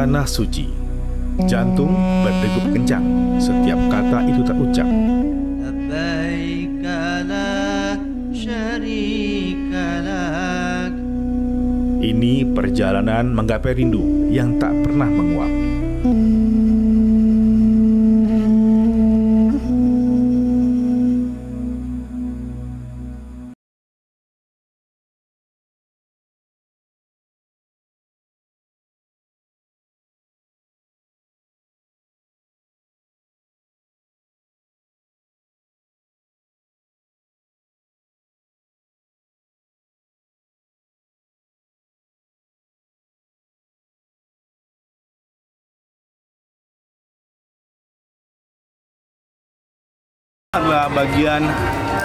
Tanah suci. Jantung berdegup kencang setiap kata itu terucap. لبيك لا شريك لك. Ini perjalanan menggapai rindu yang tak pernah menguap. Adalah bagian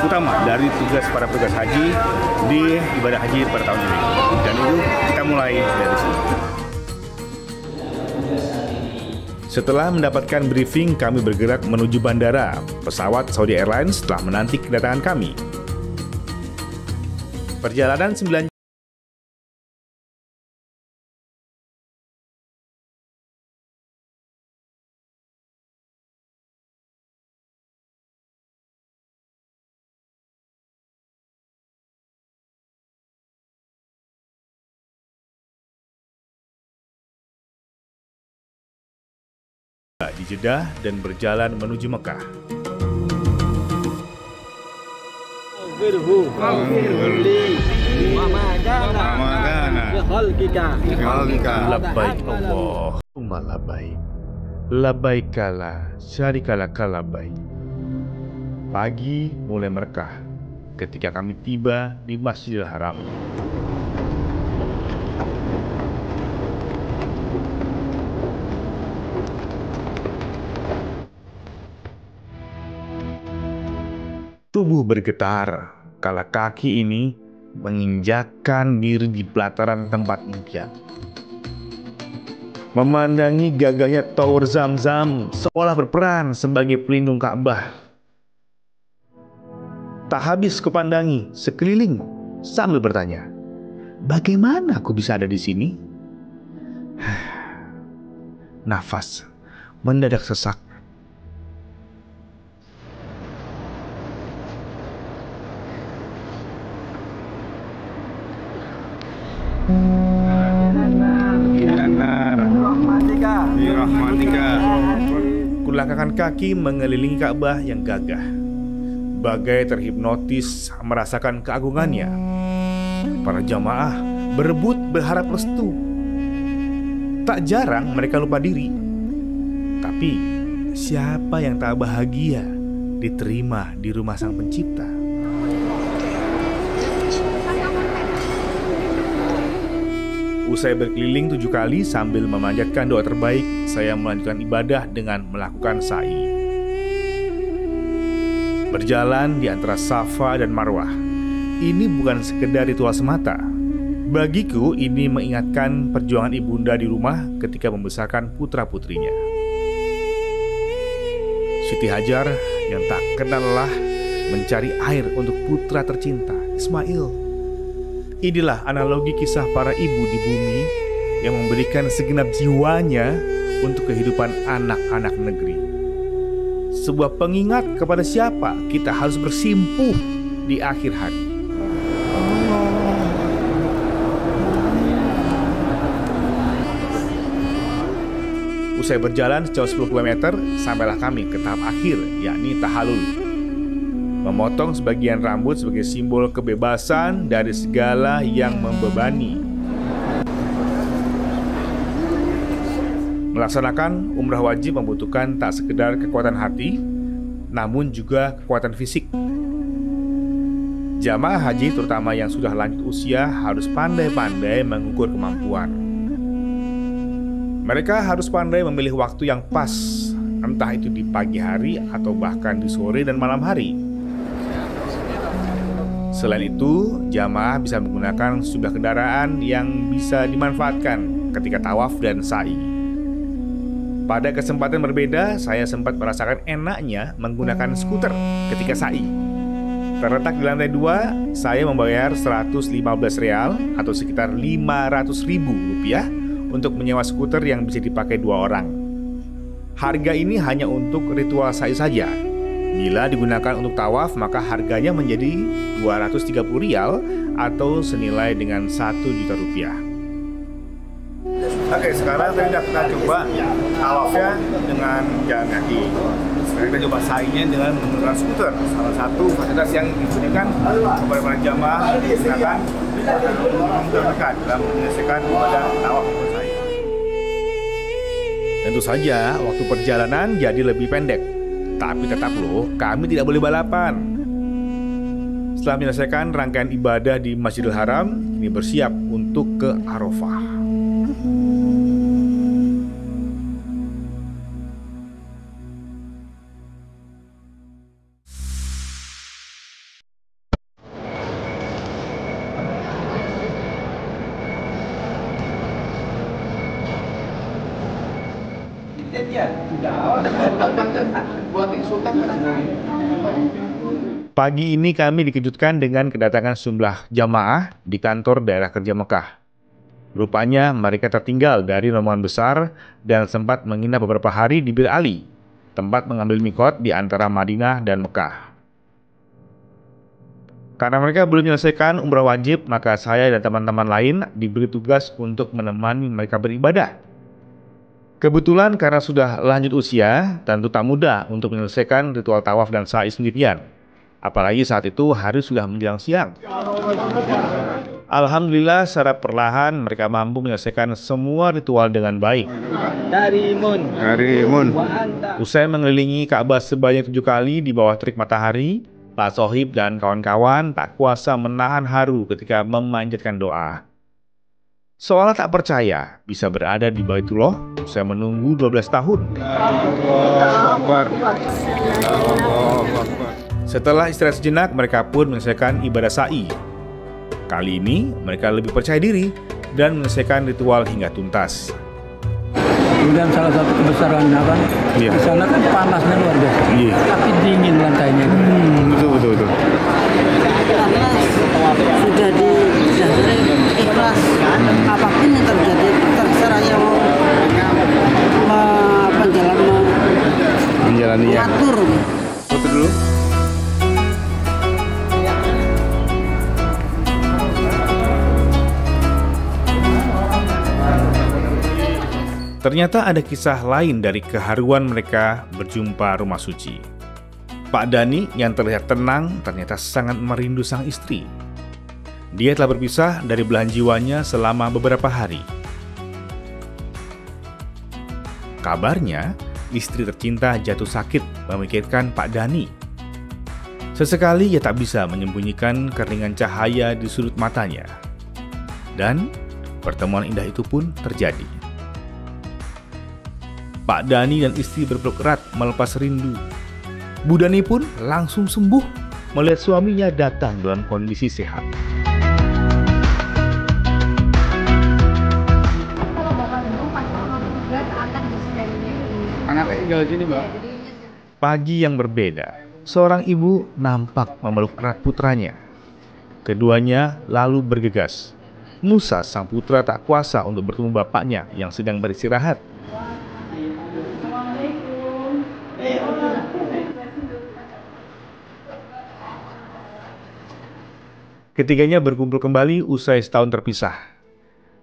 utama dari tugas para petugas haji di ibadah haji pada tahun ini. Dan itu kita mulai dari sini. Setelah mendapatkan briefing, kami bergerak menuju bandara. Pesawat Saudi Airlines telah menanti kedatangan kami. Perjalanan 9 di Jeddah dan berjalan menuju Mekah. Labbaik Allahumma labbaik. Labbaikala syarikala labbaik. Pagi mulai merekah ketika kami tiba di Masjidil Haram. Tubuh bergetar kala kaki ini menginjakkan diri di pelataran tempat impian. Memandangi gagahnya Tower Zamzam seolah berperan sebagai pelindung Ka'bah. Tak habis kupandangi sekeliling sambil bertanya, bagaimana aku bisa ada di sini? Nafas mendadak sesak. Kulangkahkan kaki mengelilingi Ka'bah yang gagah, bagai terhipnotis merasakan keagungannya. Para jamaah berebut berharap restu. Tak jarang mereka lupa diri. Tapi siapa yang tak bahagia diterima di rumah Sang Pencipta? Usai berkeliling 7 kali sambil memanjatkan doa terbaik, saya melanjutkan ibadah dengan melakukan sa'i. Berjalan di antara Safa dan Marwah. Ini bukan sekedar ritual semata. Bagiku ini mengingatkan perjuangan ibunda di rumah ketika membesarkan putra-putrinya. Siti Hajar yang tak kenal lelah mencari air untuk putra tercinta, Ismail. Inilah analogi kisah para ibu di bumi yang memberikan segenap jiwanya untuk kehidupan anak-anak negeri. Sebuah pengingat kepada siapa kita harus bersimpuh di akhir hari. Usai berjalan sejauh 10 km, sampailah kami ke tahap akhir, yakni tahallul. Memotong sebagian rambut sebagai simbol kebebasan dari segala yang membebani. Melaksanakan umrah wajib membutuhkan tak sekedar kekuatan hati, namun juga kekuatan fisik. Jamaah haji terutama yang sudah lanjut usia harus pandai-pandai mengukur kemampuan. Mereka harus pandai memilih waktu yang pas, entah itu di pagi hari atau bahkan di sore dan malam hari. Selain itu, jamaah bisa menggunakan sejumlah kendaraan yang bisa dimanfaatkan ketika tawaf dan sa'i. Pada kesempatan berbeda, saya sempat merasakan enaknya menggunakan skuter ketika sa'i. Terletak di lantai 2, saya membayar 115 real atau sekitar 500.000 rupiah untuk menyewa skuter yang bisa dipakai 2 orang. Harga ini hanya untuk ritual sa'i saja. Bila digunakan untuk tawaf, maka harganya menjadi 230 rial atau senilai dengan 1 juta rupiah. Oke, sekarang kita coba tawafnya dengan jalan kaki. Sekarang kita coba sa'inya dengan menggunakan skuter. Salah satu fasilitas yang diberikan kepada para jamaah digunakan untuk mereka dalam menyelesaikan ibadah tawaf atau sa'i. Tentu saja waktu perjalanan jadi lebih pendek. Tapi tetap loh, kami tidak boleh balapan. Setelah menyelesaikan rangkaian ibadah di Masjidil Haram, kini bersiap untuk ke Arafah. Pagi ini kami dikejutkan dengan kedatangan sejumlah jamaah di kantor daerah kerja Mekah. Rupanya mereka tertinggal dari rombongan besar dan sempat menginap beberapa hari di Bir Ali, tempat mengambil mikot di antara Madinah dan Mekah. Karena mereka belum menyelesaikan umrah wajib, maka saya dan teman-teman lain diberi tugas untuk menemani mereka beribadah. Kebetulan karena sudah lanjut usia, tentu tak mudah untuk menyelesaikan ritual tawaf dan sa'i sendirian. Apalagi saat itu hari sudah menjelang siang. Alhamdulillah secara perlahan mereka mampu menyelesaikan semua ritual dengan baik. Usai mengelilingi Ka'bah sebanyak 7 kali di bawah terik matahari, Pak Sohib dan kawan-kawan tak kuasa menahan haru ketika memanjatkan doa. Seolah tak percaya bisa berada di Baitullah usai menunggu 12 tahun. Setelah istirahat sejenak, mereka pun menyelesaikan ibadah sa'i. Kali ini mereka lebih percaya diri dan menyelesaikan ritual hingga tuntas. Kemudian salah satu kebesaran apa? Di sana kan panasnya luar biasa, tapi dingin lantainya. Betul. Karena sudah ikhlas, apapun yang terjadi terserah yang menjalani ya. Mengatur. Foto dulu. Ternyata ada kisah lain dari keharuan mereka berjumpa rumah suci. Pak Dani yang terlihat tenang ternyata sangat merindu sang istri. Dia telah berpisah dari belahan jiwanya selama beberapa hari. Kabarnya, istri tercinta jatuh sakit memikirkan Pak Dani. Sesekali ia tak bisa menyembunyikan keringan cahaya di sudut matanya. Dan pertemuan indah itu pun terjadi. Pak Dani dan istri berpeluk erat melepas rindu. Bu Dani pun langsung sembuh melihat suaminya datang dalam kondisi sehat. Anak tinggal di sini, Mbak. Pagi yang berbeda, seorang ibu nampak memeluk erat putranya. Keduanya lalu bergegas. Musa sang putra tak kuasa untuk bertemu bapaknya yang sedang beristirahat. Ketiganya berkumpul kembali usai setahun terpisah.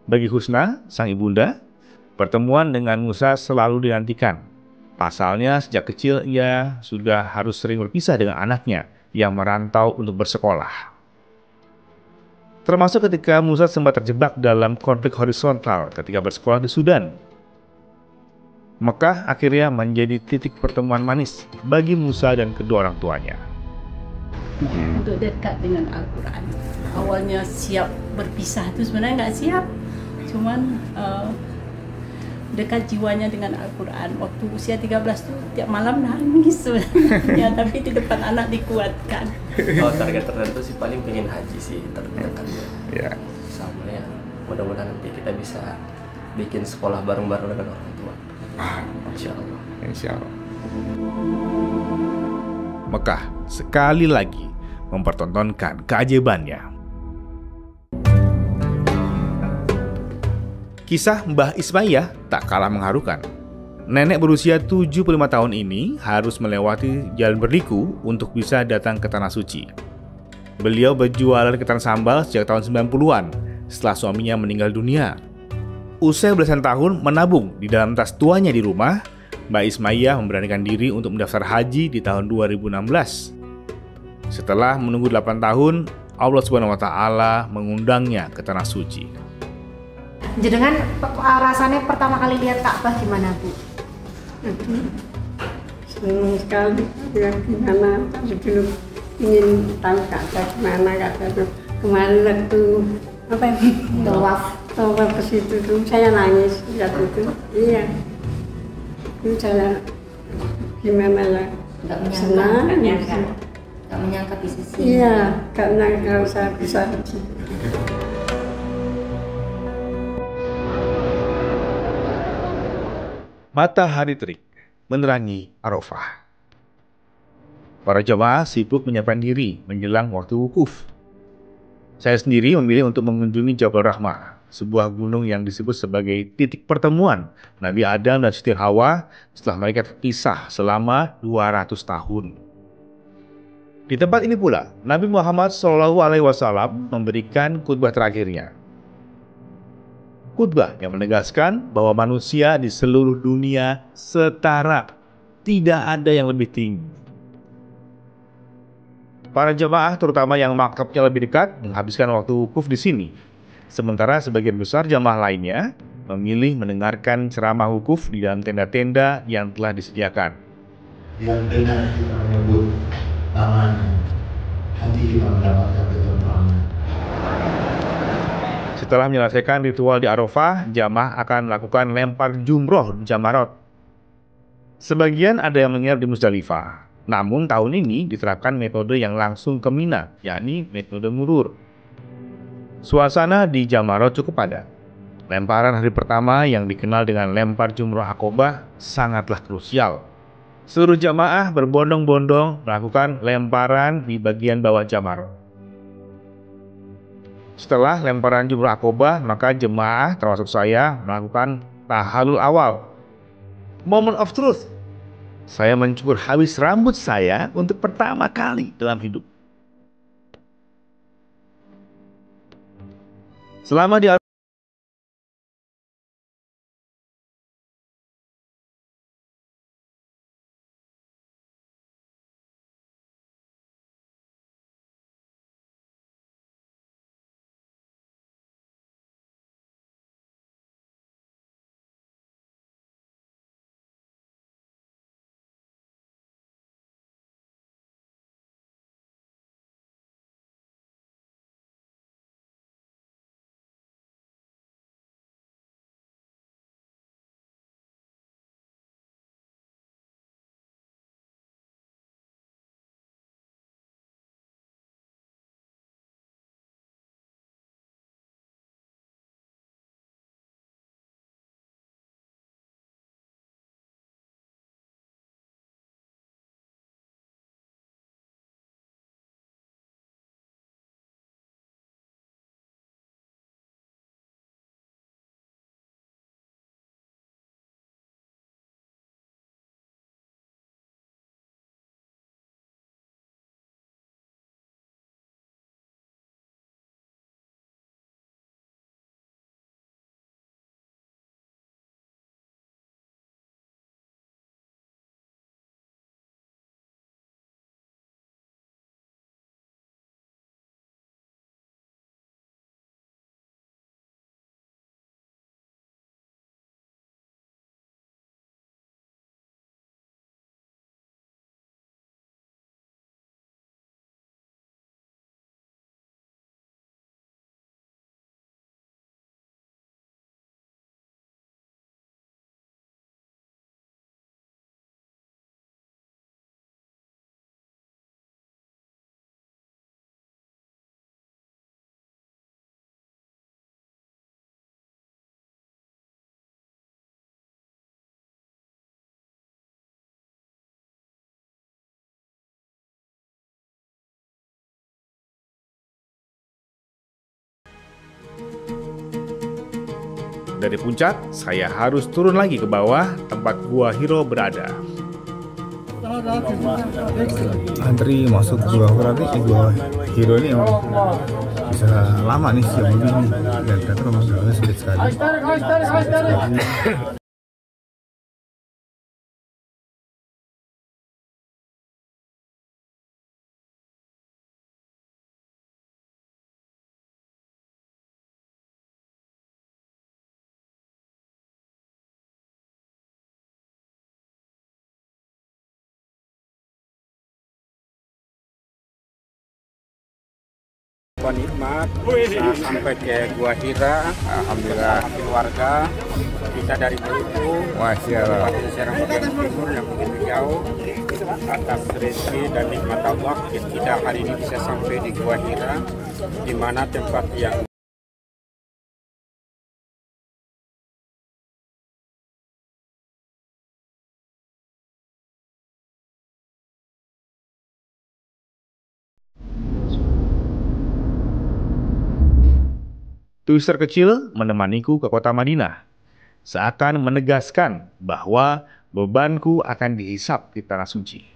Bagi Husna, sang ibunda, pertemuan dengan Musa selalu dinantikan. Pasalnya sejak kecil ia sudah harus sering berpisah dengan anaknya yang merantau untuk bersekolah. Termasuk ketika Musa sempat terjebak dalam konflik horizontal ketika bersekolah di Sudan. Mekah akhirnya menjadi titik pertemuan manis bagi Musa dan kedua orang tuanya. Untuk dekat dengan Al-Quran. Awalnya siap berpisah itu sebenarnya nggak siap, cuman dekat jiwanya dengan Al-Quran. Waktu usia 13 tuh tiap malam nangis ya, tapi di depan anak dikuatkan. Kalau target tertentu sih paling pengen haji sih terdekat Ya. sama ya. Mudah-mudahan nanti kita bisa bikin sekolah bareng-bareng dengan orang tua. Insya Allah. Mekah sekali lagi mempertontonkan keajaibannya. Kisah Mbah Ismaiyah tak kalah mengharukan. Nenek berusia 75 tahun ini harus melewati jalan berliku untuk bisa datang ke Tanah Suci. Beliau berjualan ketan sambal sejak tahun 90-an setelah suaminya meninggal dunia. Usai belasan tahun menabung di dalam tas tuanya di rumah, Mbah Ismaiyah memberanikan diri untuk mendaftar haji di tahun 2016. Setelah menunggu 8 tahun, Allah Subhanahu wa Ta'ala mengundangnya ke Tanah Suci. Jenengan rasanya pertama kali lihat Ka'bah gimana, Bu? Senang sekali, ya gimana, tapi dulu ingin tahu Ka'bah gimana, Ka'bah itu. Kemarin waktu apa ya? Tawaf ke situ tuh, saya nangis lihat itu. Iya. Itu saya gimana ya? Senang. Gak menyangka bisa sih. Iya, gak menyangka saya bisa haji. Matahari terik menerangi Arafah. Para jemaah sibuk menyiapkan diri menjelang waktu wukuf. Saya sendiri memilih untuk mengunjungi Jabal Rahmah, sebuah gunung yang disebut sebagai titik pertemuan Nabi Adam dan Siti Hawa setelah mereka terpisah selama 200 tahun. Di tempat ini pula, Nabi Muhammad SAW memberikan khutbah terakhirnya. Khutbah yang menegaskan bahwa manusia di seluruh dunia setara, tidak ada yang lebih tinggi. Para jemaah, terutama yang maktabnya lebih dekat, menghabiskan waktu wukuf di sini. Sementara sebagian besar jemaah lainnya memilih mendengarkan ceramah wukuf di dalam tenda-tenda yang telah disediakan. Yang benar kita menyebut namanya, hati kita mendapatkan ketentraman. Setelah menyelesaikan ritual di Arafah, jamaah akan melakukan lempar jumroh di Jamarot. Sebagian ada yang menginap di Musdalifah. Namun tahun ini diterapkan metode yang langsung ke Mina, yakni metode murur. Suasana di Jamarot cukup padat. Lemparan hari pertama yang dikenal dengan lempar jumroh Aqobah sangatlah krusial. Seluruh jamaah berbondong-bondong melakukan lemparan di bagian bawah Jamarot. Setelah lemparan jumroh Aqobah, maka jemaah termasuk saya melakukan tahallul awal. Moment of truth. Saya mencukur habis rambut saya untuk pertama kali dalam hidup. Selama di Dari puncak, saya harus turun lagi ke bawah tempat Gua Hiro berada. Antri masuk Gua Hiro ini bisa lama nih sih ini, dan ternyata memang jalannya sulit sekali. Nikmat sampai ke Gua Hira, alhamdulillah keluarga kita dari Maluku, Kabupaten Serang bagian timur yang begitu jauh, atas rezeki dan nikmat Allah kita hari ini bisa sampai di Gua Hira, di mana tempat yang Twister kecil menemaniku ke kota Madinah, seakan menegaskan bahwa bebanku akan dihisap di tanah suci.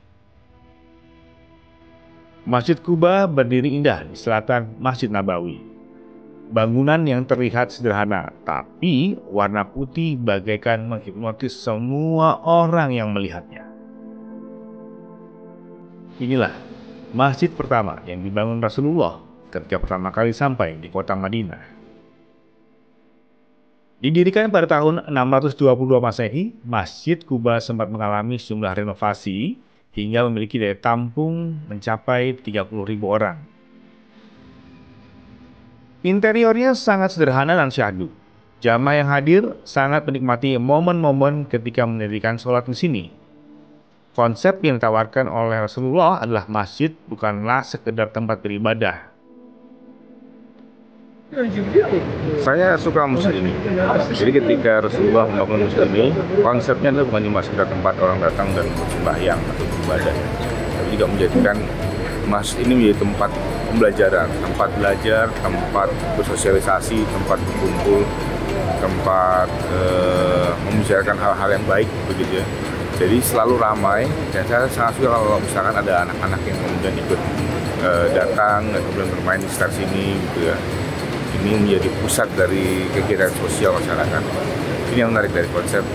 Masjid Kuba berdiri indah di selatan Masjid Nabawi. Bangunan yang terlihat sederhana, tapi warna putih bagaikan menghipnotis semua orang yang melihatnya. Inilah masjid pertama yang dibangun Rasulullah ketika pertama kali sampai di kota Madinah. Didirikan pada tahun 622 Masehi, Masjid Kuba sempat mengalami sejumlah renovasi hingga memiliki daya tampung mencapai 30.000 orang. Interiornya sangat sederhana dan syahdu. Jamaah yang hadir sangat menikmati momen-momen ketika mendirikan sholat di sini. Konsep yang ditawarkan oleh Rasulullah adalah masjid bukanlah sekedar tempat beribadah. Saya suka masjid ini. Jadi ketika Rasulullah membangun masjid ini, konsepnya adalah bukan cuma sekedar tempat orang datang dan bersembahyang atau beribadah, tapi juga menjadikan masjid ini menjadi tempat pembelajaran, tempat belajar, tempat bersosialisasi, tempat berkumpul, tempat membicarakan hal-hal yang baik, begitu ya. Jadi selalu ramai, dan saya sangat suka kalau misalkan ada anak-anak yang kemudian ikut datang dan kemudian bermain di sekitar sini, gitu ya. Ini menjadi pusat dari kegiatan sosial masyarakat. Ini yang menarik dari konsep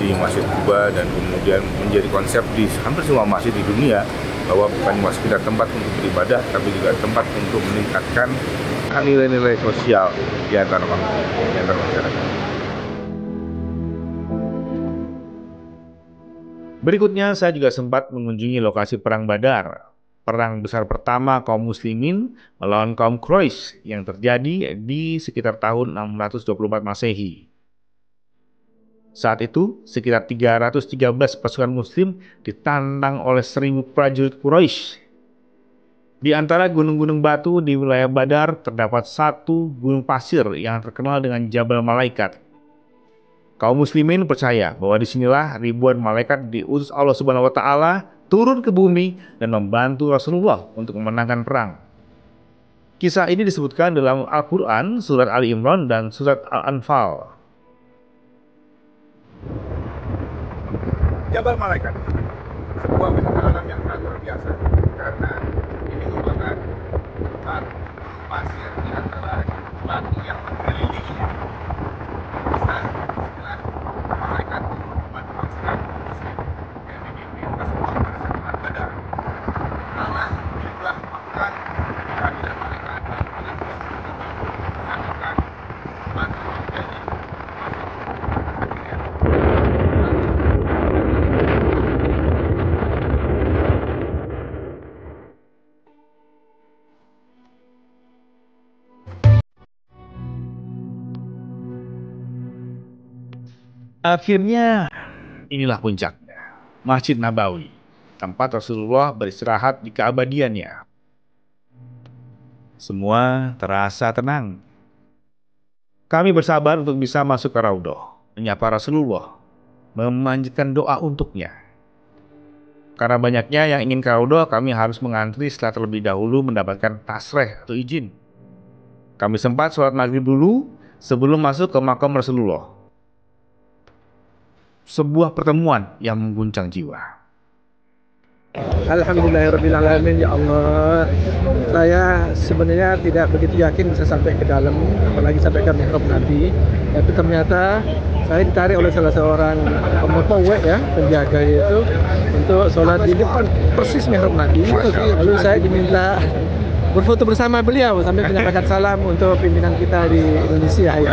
di Masjid Kuba dan kemudian menjadi konsep di hampir semua masjid di dunia, bahwa bukan cuma sekedar tempat untuk beribadah, tapi juga tempat untuk meningkatkan nilai-nilai sosial di antara masyarakat. Berikutnya saya juga sempat mengunjungi lokasi Perang Badar, perang besar pertama kaum muslimin melawan kaum Quraisy yang terjadi di sekitar tahun 624 Masehi. Saat itu, sekitar 313 pasukan muslim ditantang oleh 1.000 prajurit Quraisy. Di antara gunung-gunung batu di wilayah Badar terdapat satu gunung pasir yang terkenal dengan Jabal Malaikat. Kaum muslimin percaya bahwa disinilah ribuan malaikat diutus Allah Subhanahu wa Ta'ala turun ke bumi dan membantu Rasulullah untuk memenangkan perang. Kisah ini disebutkan dalam Al-Quran, surat Ali Imran dan surat Al-Anfal. Jabal Malaikat, sebuah fenomena alam yang sangat luar biasa, karena ini merupakan tempat pasir di antara batu yang mengelilinginya. Bisa istilah malaikat membantu pasukan muslim yang dipimpin Rasulullah pada saat Perang Badar. Allah juga melakukan kehadiran malaikat dalam pada melakukan bantu menjadi Akhirnya, inilah puncaknya, Masjid Nabawi, tempat Rasulullah beristirahat di keabadiannya. Semua terasa tenang. Kami bersabar untuk bisa masuk ke Raudhah, menyapa Rasulullah, memanjatkan doa untuknya. Karena banyaknya yang ingin ke Raudhah, kami harus mengantri setelah terlebih dahulu mendapatkan tasreh atau izin. Kami sempat sholat maghrib dulu sebelum masuk ke makam Rasulullah. sebuah pertemuan yang mengguncang jiwa. Alhamdulillahirrabbilalamin, ya Allah. Saya sebenarnya tidak begitu yakin bisa sampai ke dalam, apalagi sampai ke mihrab Nabi. Tapi ternyata saya ditarik oleh salah seorang pemotowek ya, penjaga itu, untuk sholat di depan persis mihrab Nabi. Lalu saya diminta berfoto bersama beliau sambil menyampaikan salam untuk pimpinan kita di Indonesia ya.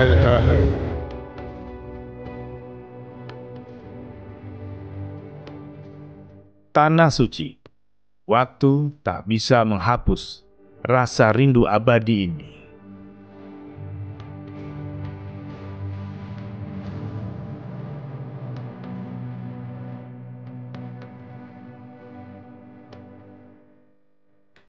Tanah suci, waktu tak bisa menghapus rasa rindu abadi ini.